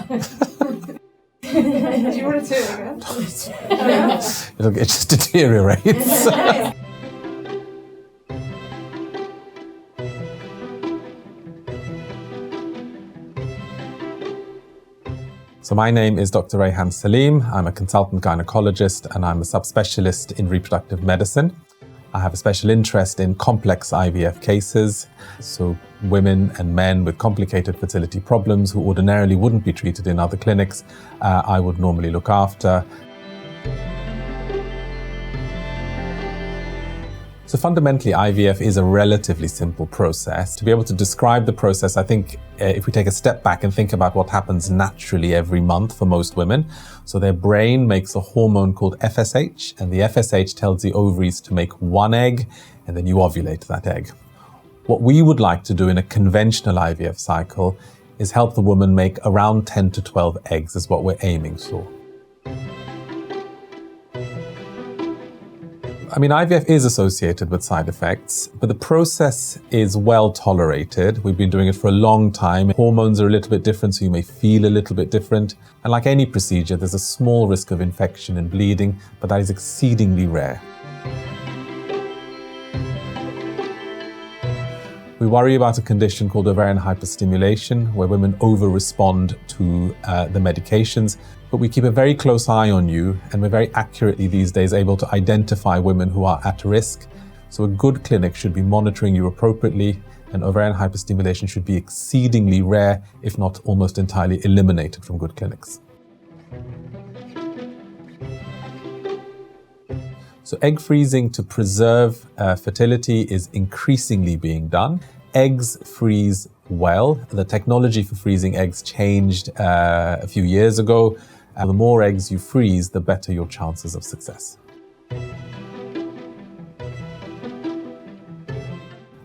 Do you want to do it again? It just deteriorates. So my name is Dr. Rehan Salim. I'm a consultant gynecologist and I'm a subspecialist in reproductive medicine. I have a special interest in complex IVF cases, so women and men with complicated fertility problems who ordinarily wouldn't be treated in other clinics, I would normally look after. So fundamentally, IVF is a relatively simple process. To be able to describe the process, I think if we take a step back and think about what happens naturally every month for most women. So their brain makes a hormone called FSH, and the FSH tells the ovaries to make one egg, and then you ovulate that egg. What we would like to do in a conventional IVF cycle is help the woman make around 10 to 12 eggs is what we're aiming for. I mean, IVF is associated with side effects, but the process is well tolerated. We've been doing it for a long time. Hormones are a little bit different, so you may feel a little bit different. And like any procedure, there's a small risk of infection and bleeding, but that is exceedingly rare. We worry about a condition called ovarian hyperstimulation, where women over-respond to the medications, but we keep a very close eye on you, and we're very accurately these days able to identify women who are at risk. So a good clinic should be monitoring you appropriately, and ovarian hyperstimulation should be exceedingly rare, if not almost entirely eliminated from good clinics. So egg freezing to preserve fertility is increasingly being done. Eggs freeze well. The technology for freezing eggs changed a few years ago. The more eggs you freeze, the better your chances of success.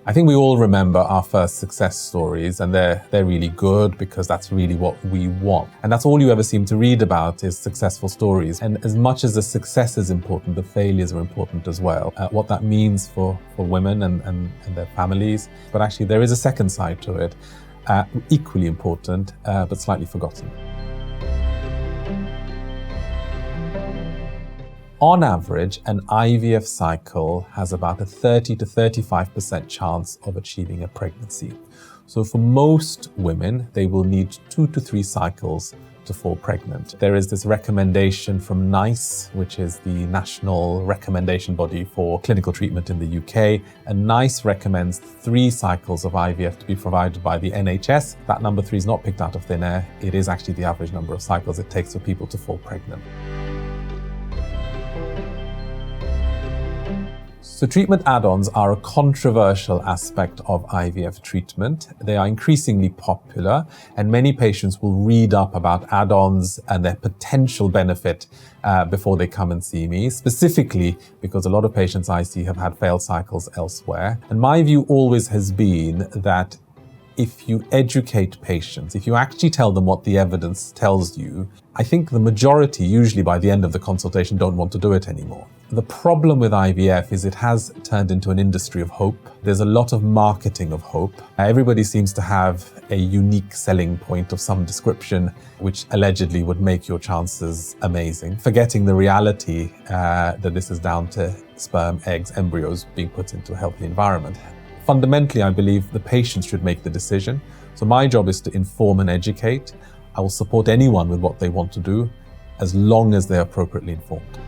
I think we all remember our first success stories, and they're really good because that's really what we want. And that's all you ever seem to read about is successful stories. And as much as the success is important, the failures are important as well. What that means for women and their families. But actually there is a second side to it, equally important, but slightly forgotten. On average, an IVF cycle has about a 30 to 35% chance of achieving a pregnancy. So for most women, they will need 2 to 3 cycles to fall pregnant. There is this recommendation from NICE, which is the national recommendation body for clinical treatment in the UK. And NICE recommends 3 cycles of IVF to be provided by the NHS. That number 3 is not picked out of thin air. It is actually the average number of cycles it takes for people to fall pregnant. So treatment add-ons are a controversial aspect of IVF treatment. They are increasingly popular, and many patients will read up about add-ons and their potential benefit before they come and see me, specifically because a lot of patients I see have had failed cycles elsewhere. And my view always has been that if you educate patients, if you actually tell them what the evidence tells you, I think the majority, usually by the end of the consultation, don't want to do it anymore. The problem with IVF is it has turned into an industry of hope. There's a lot of marketing of hope. Everybody seems to have a unique selling point of some description, which allegedly would make your chances amazing, forgetting the reality that this is down to sperm, eggs, embryos being put into a healthy environment. Fundamentally, I believe the patient should make the decision. So my job is to inform and educate. I will support anyone with what they want to do, as long as they're appropriately informed.